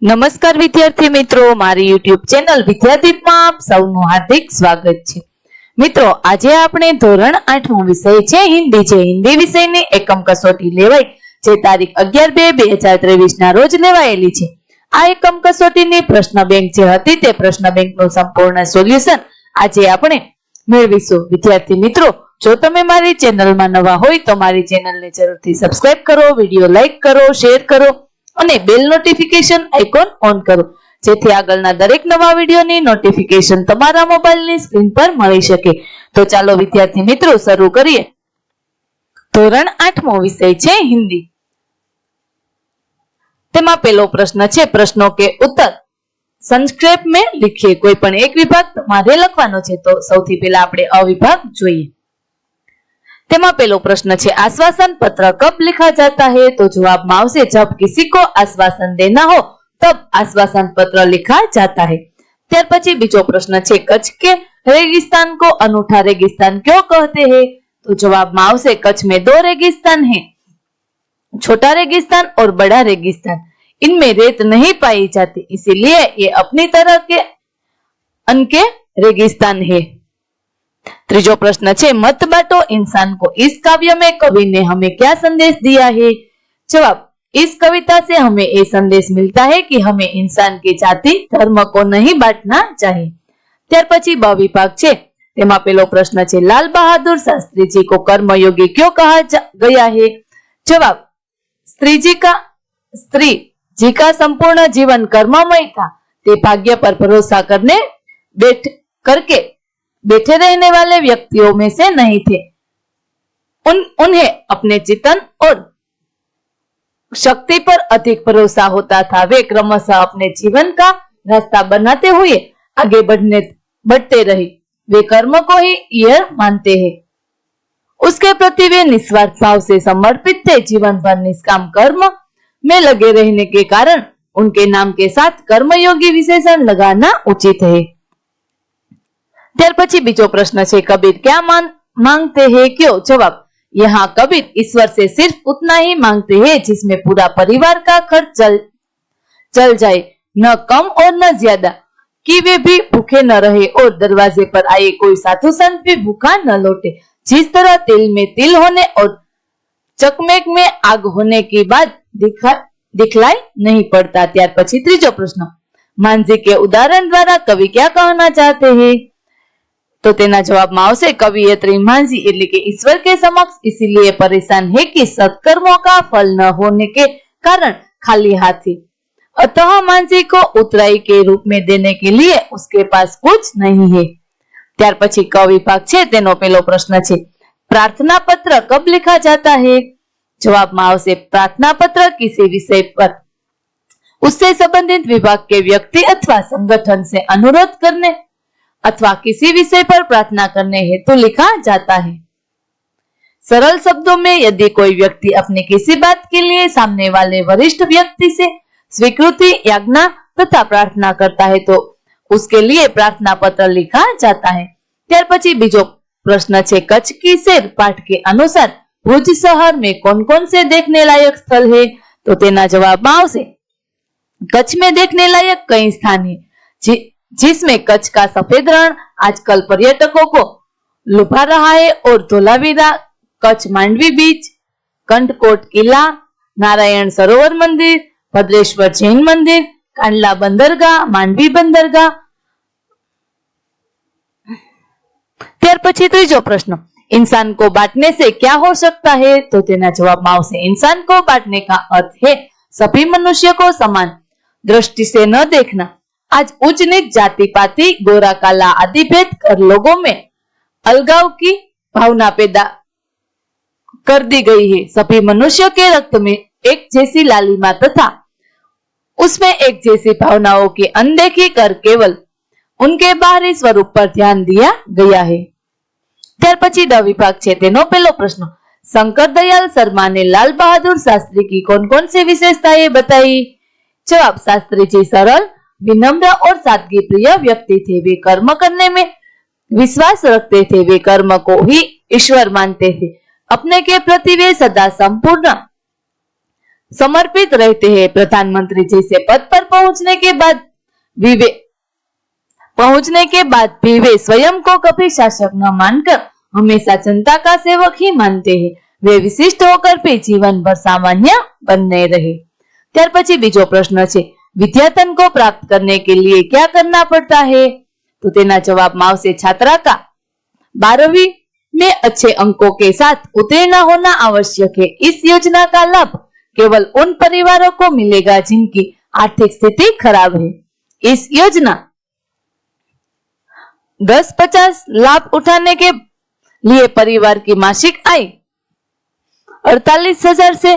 નમસ્કાર વિદ્યાર્થી મિત્રો, મારી યુટ્યુબ ચેનલ વિદ્યાદીપમાં આપ સૌનું હાર્દિક સ્વાગત છે। મિત્રો, આજે આપણે ધોરણ 8નો વિષય છે હિન્દી છે। હિન્દી વિષયની એકમ કસોટી લેવાઈ જે તારીખ 11/2/2023 ના રોજ લેવાયેલી છે। આ એકમ કસોટીની પ્રશ્ન બેંક જે હતી તે પ્રશ્ન બેંકનું સંપૂર્ણ સોલ્યુશન આજે આપણે મેળવીશું। વિદ્યાર્થી મિત્રો, જો તમે મારી ચેનલમાં નવા હોય તો મારી ચેનલને જરૂરથી સબસ્ક્રાઇબ કરો, વિડીયો લાઈક કરો, શેર કરો અને બેલ નોટિફિકેશન આઇકોન ઓન કરો જેથી આગળના દરેક નવા વિડીયોની નોટિફિકેશન તમારા મોબાઈલની સ્ક્રીન પર મળી શકે। તો ચાલો વિદ્યાર્થી મિત્રો શરૂ કરીએ। ધોરણ 8મો વિષય છે હિન્દી। તેમાં પહેલો પ્રશ્ન છે પ્રશ્નો કે उत्तर संक्षेप में लिखिए। कोई पण एक विभाग તમારે લખવાનો છે। તો સૌથી પહેલા આપણે અ વિભાગ જોઈએ। તેમાં પહેલો પ્રશ્ન છે आश्वासन पत्र कब लिखा जाता है। तो जवाब में आवशे जब किसी को आश्वासन देना हो तब आश्वासन पत्र लिखा जाता है। ત્યાર પછી બીજો પ્રશ્ન છે कच्छ के रेगिस्तान को अनूठा रेगिस्तान क्यों कहते हैं। तो जवाब में आवशे कच्छ में दो रेगिस्तान है, छोटा रेगिस्तान और बड़ा रेगिस्तान। इनमें रेत नहीं पाई जाती इसीलिए ये अपनी तरह के अनके रेगिस्तान है। ત્રીજો પ્રશ્ન છે मत बांटो इंसान को। इस काव्य में कवि ने हमें क्या संदेश दिया है। जवाब, इस कविता से हमें ये संदेश मिलता है कि हमें इंसान की जाति धर्म को नहीं बांटना चाहिए। ત્યાર પછી બ વિભાગ છે। તેમાં પહેલો પ્રશ્ન છે लाल बहादुर शास्त्री जी को कर्मयोगी क्यों कहा गया है। जवाब, स्त्री जी का संपूर्ण जीवन कर्ममय था। ते भाग्य पर भरोसा करके बैठे रहने वाले व्यक्तियों में से नहीं थे। उन्हें अपने चिंतन और शक्ति पर अधिक भरोसा होता था। वे क्रमशः अपने जीवन का रास्ता बनाते हुए आगे बढ़ते रहे। वे कर्म को ही यह मानते हैं, उसके प्रति वे निस्वार्थ भाव से समर्पित थे। जीवन भर निष्काम कर्म में लगे रहने के कारण उनके नाम के साथ कर्मयोगी विशेषण लगाना उचित है। ત્યાર પછી બીજો પ્રશ્ન છે कबीर क्या मांगते हैं क्यों। जवाब, यहाँ कबीर ईश्वर से सिर्फ उतना ही मांगते हैं जिसमें पूरा परिवार का खर्च चल जाए, न कम और न ज्यादा, कि वे भी भूखे न रहे और दरवाजे पर आए कोई साधु संत भी भूखा न लौटे। जिस तरह तिल में तिल होने और चकमेक में आग होने की बात दिखलाई नहीं पड़ता। ત્યાર પછી ત્રીજો પ્રશ્ન मांझी के उदाहरण द्वारा कवि क्या कहना चाहते हैं। तो तेना जवाब में आवशे कवियत्री मांझी એટલે કે ईश्वर के समक्ष इसीलिए परेशान है कि सत्कर्मों का फल न होने के कारण खाली हाथ थी। अतः मांझी को उतराई के रूप में देने के लिए उसके पास कुछ नहीं है। ત્યાર પછી ક વિભાગ છે તેનો પહેલો પ્રશ્ન છે प्रार्थना पत्र कब लिखा जाता है। जवाब में आवशे प्रार्थना पत्र किसी विषय पर उससे संबंधित विभाग के व्यक्ति अथवा संगठन से अनुरोध करने अथवा किसी विषय पर प्रार्थना करने हेतु लिखा जाता है। सरल शब्दों में यदि कोई व्यक्ति अपनी किसी बात के लिए सामने वाले वरिष्ठ व्यक्ति से स्वीकृति, याज्ञा तथा प्रार्थना करता है तो उसके लिए प्रार्थना पत्र लिखा जाता है। ત્યાર પછી બીજો प्रश्न છે कच्छ की सैर पाठ के अनुसार भुज शहर में कौन कौन से देखने लायक स्थल है। तो तेना जवाब में आवशे कच्छ में देखने लायक कई स्थान है जिसमें कच्छ का सफेद रण आजकल पर्यटकों को लुभा रहा है और धोलावीरा, कच्छ मांडवी बीच, कंठकोट किला, नारायण सरोवर मंदिर, भद्रेश्वर जैन मंदिर, कांडला बंदरगाह, मांडवी बंदरगाह। ત્યાર પછી ત્રીજો પ્રશ્ન इंसान को बांटने से क्या हो सकता है। तो तेना जवाब में आवशे इंसान को बांटने का अर्थ है सभी मनुष्य को समान दृष्टि से न देखना। आज उच्च नीच, जाति पाति, गोरा काला आदि भेद कर लोगों में अलगाव की भावना पैदा कर दी गई है। सभी मनुष्यों के रक्त में एक जैसी लालिमा तथा उसमें एक जैसी भावनाओं की अनदेखी कर केवल उनके बाहरी स्वरूप पर ध्यान दिया गया है। ત્યાર પછી ડ વિભાગ છે તેનો પહેલો પ્રશ્ન शंकर दयाल शर्मा ने लाल बहादुर शास्त्री की कौन कौन सी विशेषताएं बताई। जवाब, शास्त्री जी सरल, विनम्र और सादगी प्रिय व्यक्ति थे। वे कर्म करने में विश्वास रखते थे। वे कर्म को ही ईश्वर मानते थे। अपने के प्रति वे सदा संपूर्ण समर्पित रहते हैं। प्रधानमंत्री जैसे पद पर पहुंचने के बाद भी वे स्वयं को कभी शासक न मानकर हमेशा जनता का सेवक ही मानते हैं। वे विशिष्ट होकर भी जीवन भर सामान्य बने रहे। त्यार पछी बीजो प्रश्न छे, विद्याधन को प्राप्त करने के लिए क्या करना पड़ता है? तो तेना जवाब में आवशे छात्रा का 12वीं में अच्छे अंकों के साथ उत्तीर्ण होना आवश्यक है। इस योजना का लाभ केवल उन परिवारों को मिलेगा जिनकी आर्थिक स्थिति खराब है। इस योजना 10-50 लाभ उठाने के लिए परिवार की मासिक आय 48,000 से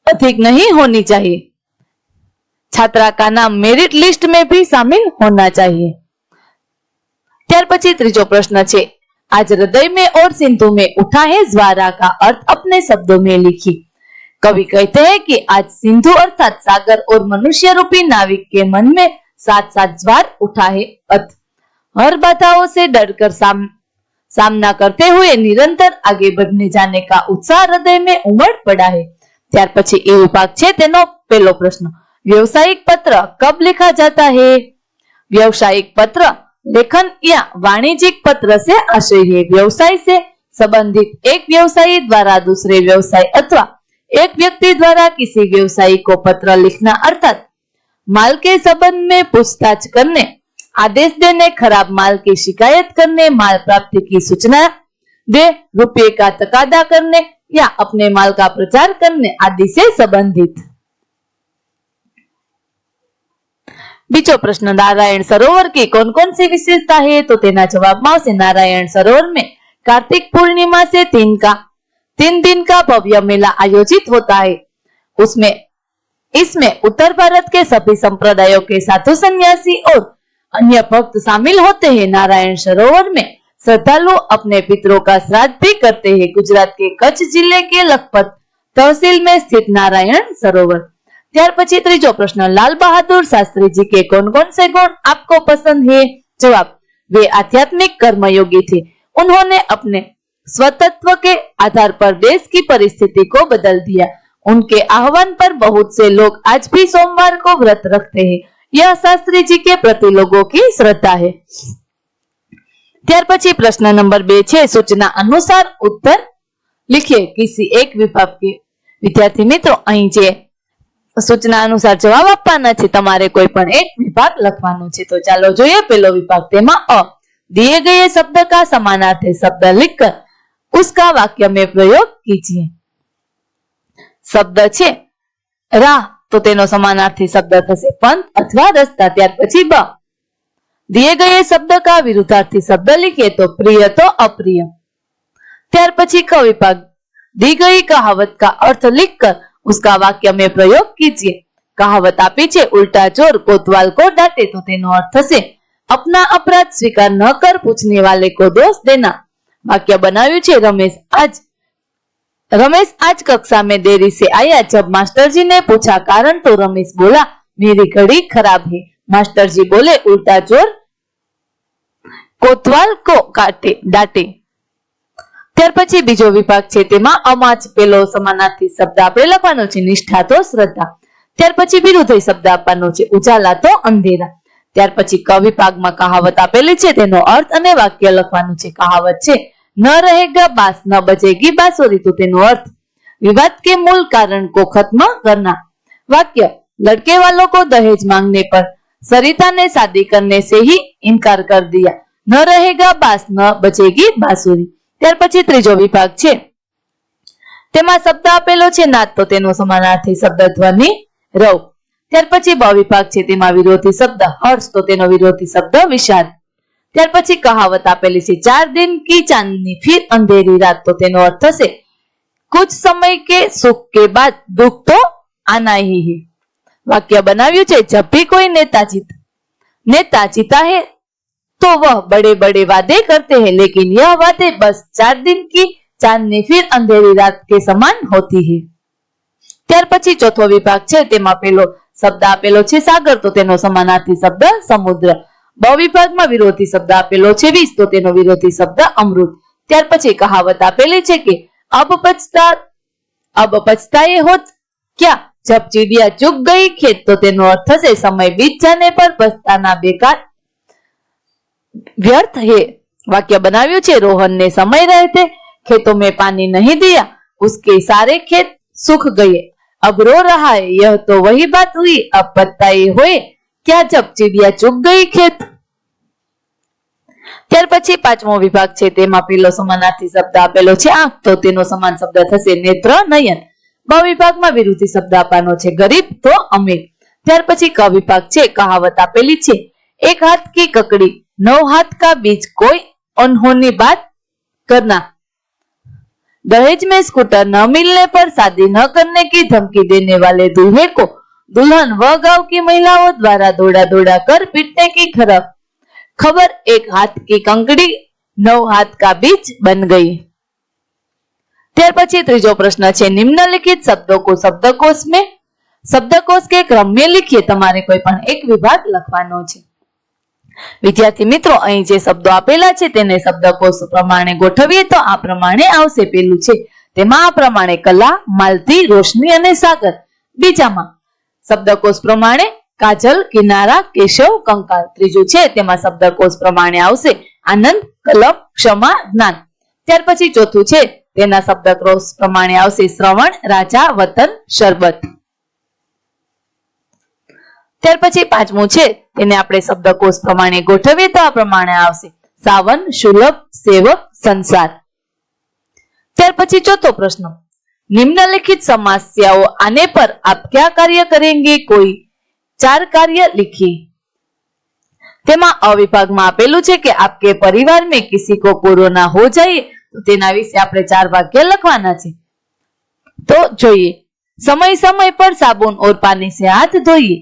अधिक नहीं होनी चाहिए। छात्रा का नाम मेरिट लिस्ट में भी शामिल होना चाहिए। त्यार पछी त्रीजो प्रश्न छे, आज हृदय में और सिंधु में उठा है ज्वारा का अर्थ अपने शब्दों में लिखी। कवि कहते हैं कि आज सिंधु अर्थात सागर और मनुष्य रूपी नाविक के मन में साथ-साथ ज्वार उठा है। हर बाधाओं से डरकर सामना करते हुए निरंतर आगे बढ़ने जाने का उत्साह हृदय में उमड़ पड़ा है। त्यार पछी ए विभाग छे तेनो पहलो प्रश्न, व्यवसायिक पत्र कब लिखा जाता है? व्यवसायिक पत्र लेखन या वाणिज्यिक पत्र से आशय है व्यवसाय से संबंधित एक व्यवसायी द्वारा दूसरे व्यवसाय अथवा एक व्यक्ति द्वारा किसी व्यवसायी को पत्र लिखना अर्थात माल के संबंध में पूछताछ करने, आदेश देने, खराब माल की शिकायत करने, माल प्राप्ति की सूचना दे, रुपये का तकादा करने या अपने माल का प्रचार करने आदि से संबंधित। बीजो प्रश्न, नारायण सरोवर की कौन कौन सी विशेषता है? तो तेना जवाब में आवशे नारायण सरोवर में कार्तिक पूर्णिमा से 3 दिन का भव्य मेला आयोजित होता है। इसमें उत्तर भारत के सभी संप्रदायों के साधु संन्यासी और अन्य भक्त शामिल होते हैं। नारायण सरोवर में श्रद्धालु अपने पितरों का श्राद्ध भी करते हैं। गुजरात के कच्छ जिले के लखपत तहसील में स्थित नारायण सरोवर। त्यार पछी त्रीजो प्रश्न, लाल बहादुर शास्त्री जी के कौन कौन से गुण आपको पसंद है? जवाब, वे आध्यात्मिक कर्मयोगी थे। उन्होंने अपने स्वतत्व के आधार पर देश की परिस्थिति को बदल दिया। उनके आह्वान पर बहुत से लोग आज भी सोमवार को व्रत रखते हैं। यह शास्त्री जी के प्रति लोगों की श्रद्धा है। त्यार पछी प्रश्न नंबर 2 छे, सूचना अनुसार उत्तर लिखिए। किसी एक विभाग के विद्यार्थी मित्रों અહીં જે सूचना अनुसार जवाब આપવાના છે, તમારે કોઈ પણ એક વિભાગ લખવાનો છે। તો ચાલો જોઈએ પહેલો વિભાગ, તેમાં અ दिए गए शब्द का समानार्थी शब्द लिखकर उसका वाक्य में प्रयोग कीजिए। शब्द छे राह, तो तेनो समानार्थी शब्द थशे पंथ अथवा रस्ता। त्यार पछी ब दिए गए शब्द का विरुद्धार्थी शब्द लिखिए, तो प्रिय तो अप्रिय। त्यार पछी क विभाग, दी गई कहावत का अर्थ लिखकर उसका वाक्य में प्रयोग कीजिए। कहावत आपी छे, उल्टा चोर कोतवाल को डांटे, तो तेनो अर्थ थशे अपना अपराध स्वीकार न कर पूछने वाले को दोष देना। वाक्य बनाव्યું છે, रमेश आज कक्षा में देरी से आया। जब मास्टर जी ने पूछा कारण, तो रमेश बोला मेरी घड़ी खराब है। मास्टर जी बोले उल्टा चोर कोतवाल को डांटे। त्यार पछी बीजो विभाग छे, तेमां अमाच पेलो समानार्थी शब्द आपणे लखવાનો छे, निष्ठा तो श्रद्धा। त्यार पछी विरुद्ध शब्द आपવાનો छे, उजाला तो अंधेरा। त्यार पछी क विभागमां कहावत आपेली छे, तेनो अर्थ अने वाक्य लखवानुं छे। कहावत छे, न रहेगा बांस न बजेगी बांसुरी, तो तेनो अर्थ विवाद के मूल कारण को खत्म करना। वाक्य, लड़के वालों को दहेज मांगने पर सरिता ने शादी करने से ही इनकार कर दिया। न रहेगा बांस न बजेगी बांसुरी। त्यार पछी त्रीजो विभाग छे, तेमां शब्द आपेलो छे नाद, तो तेनो समानार्थी शब्द ध्वनि रव। त्यार पछी ब विभाग छे, तेमां विरोधी शब्द हर्ष, तो तेनो विरोधी शब्द विषाद। त्यार पछी कहावत आपेली छे, 4 दिन की चांदनी फिर अंधेरी रात, तो तेनो अर्थ थशे कुछ समय के सुख के बाद दुख तो आना ही है। वाक्य बनाव्યું છે, जब भी कोई नेता जीता है तो वह बड़े बड़े वादे करते हैं, लेकिन यह वादे बस 4 दिन की चांदनी फिर अंधेरी रात के समान होती है। त्यार पछी चौथो विभाग छे, तेमां पेलो शब्द आपेलो छे सागर, तो तेनो समानार्थी शब्द समुद्र। ब विभागमां विरोधी शब्द आपेलो छे विष, तो तेनो विरोधी शब्द अमृत। त्यार पछी कहावत आपेली छे कि अब पछताए होत क्या, जब चिड़िया चुग गई खेत तो तेनो अर्थ से समय बीत जाने पर पछताना बेकार व्यर्थ है। वाक्य बनाव्યું છે रोहन ने समय रहते खेतों में पानी नहीं दिया, उसके सारे खेत सूख गए, अब रो रहा है। यह तो वही बात हुई, अब पछताए हुए क्या जब चिड़िया चुग गई खेत। ત્યાર પછી પાંચમો વિભાગ છે તેમાં પેલો સમાનાર્થી શબ્દ આપેલો છે આંખ, તો તેનો સમાન શબ્દ થશે નેત્ર નયન। બ વિભાગમાં વિરુદ્ધી શબ્દ આપવાનો છે ગરીબ તો અમીર। ત્યાર પછી ક વિભાગ છે કહાવત આપેલી છે એક હાથ की ककड़ी 9 हाथ का बीज कोई अनहोनी बात करना। दहेज में स्कूटर न मिलने पर शादी न करने की धमकी देने वाले दूल्हे को दुल्हन व गांव की महिलाओं द्वारा दौड़ा दौड़ा कर पीटने की खबर एक हाथ की कंकड़ी 9 हाथ का बीज बन गई। ત્યાર પછી ત્રીજો પ્રશ્ન છે નિમ્નલિખિત શબ્દો को शब्दकोश में शब्दकोश के क्रम में लिखिए। તમારે કોઈ પણ એક વિભાગ લખવાનો છે। વિદ્યાર્થી મિત્રો અહીં જે શબ્દો આપેલા છે તેને શબ્દકોશ પ્રમાણે ગોઠવીએ તો આ પ્રમાણે આવશે। પેલું છે તેમાં આ પ્રમાણે કલા, માલતી, રોશની અને સાગર। બીજામાં શબ્દકોશ પ્રમાણે કાજલ, કિનારા, કેશવ, કંકાલ। ત્રીજું છે તેમાં શબ્દકોશ પ્રમાણે આવશે આનંદ, કલમ, ક્ષમા, જ્ઞાન। ત્યાર પછી ચોથું છે તેના શબ્દકોશ પ્રમાણે આવશે શ્રવણ, રાજા, વતન, શરબત। ત્યાર પછી પાંચમું છે તેને આપણે શબ્દકોશ પ્રમાણે ગોઠવીએ તો આ પ્રમાણે આવશે સાવન, સુલભ, સેવક, સંસાર। ત્યાર પછી ચોથો પ્રશ્ન निम्नलिखित समस्याओं आने पर आप क्या कार्य करेंगे? कोई 4 कार्य लिखिए। તેમાં અ વિભાગમાં આપેલું છે કે आपके परिवार में किसी को कोरोना हो जाए तो તેના વિશે આપણે 4 વાક્ય લખવાના છે। તો જોઈએ समय समय पर साबुन और पानी से हाथ धोइए,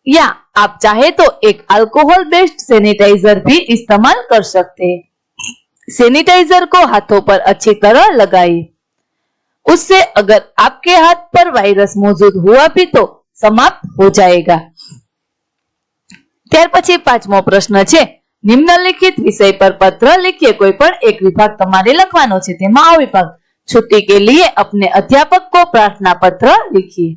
या आप चाहे तो एक अल्कोहल बेस्ड सैनिटाइजर भी इस्तेमाल कर सकते हैं। सैनिटाइजर को हाथों पर अच्छी तरह लगाइए, उससे अगर आपके हाथ पर वायरस मौजूद हुआ भी तो समाप्त हो जाएगा। ત્યાર પછી પાંચમો પ્રશ્ન છે નિમ્નલિખિત વિષય પર પત્ર लिखिए। કોઈ પણ એક વિભાગ તમારે લખવાનો છે। તેમાં આ વિભાગ छुट्टी के लिए अपने अध्यापक को प्रार्थना पत्र लिखिए।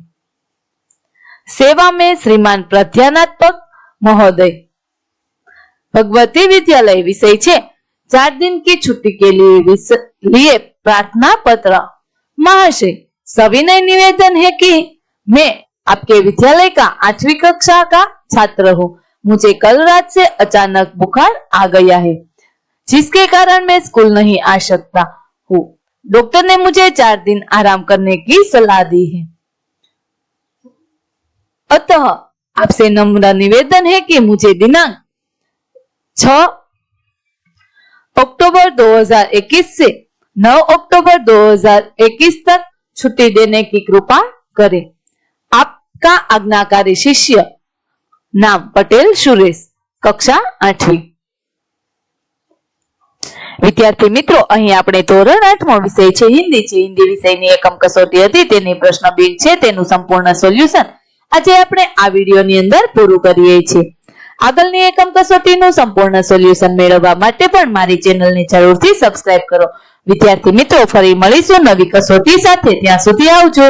सेवा में श्रीमान प्रध्यानात्मक महोदय। भगवती विद्यालय विषय छे 4 दिन की छुट्टी के लिए प्रार्थना पत्र। महाशय, सविनय निवेदन है कि मैं आपके विद्यालय का 8वीं कक्षा का छात्र हूँ। मुझे कल रात से अचानक बुखार आ गया है, जिसके कारण मैं स्कूल नहीं आ सकता हूँ। डॉक्टर ने मुझे 4 दिन आराम करने की सलाह दी है, अतः आपसे नम्र निवेदन है कि मुझे दिनांक 6 अक्टूबर 2021 से 9 अक्टूबर 2021 तक छुट्टी देने की कृपा करें। आपका आज्ञाकारी शिष्य, नाम पटेल सुरेश, कक्षा 8वीं। વિદ્યાર્થી મિત્રો અહીં આપણે ધોરણ 8મો વિષય છે હિન્દી છે। હિન્દી વિષયની એકમ કસોટી હતી, તેની પ્રશ્ન બેંક છે, તેનું સંપૂર્ણ સોલ્યુશન આજે આપણે આ વિડિયોની અંદર પૂરું કરીએ છીએ। આગળની એકમ કસોટીનું સંપૂર્ણ સોલ્યુશન મેળવવા માટે પણ મારી ચેનલને જરૂરથી સબસ્ક્રાઇબ કરો। વિદ્યાર્થી મિત્રો ફરી મળીશું નવી કસોટી સાથે, ત્યાં સુધી આવજો।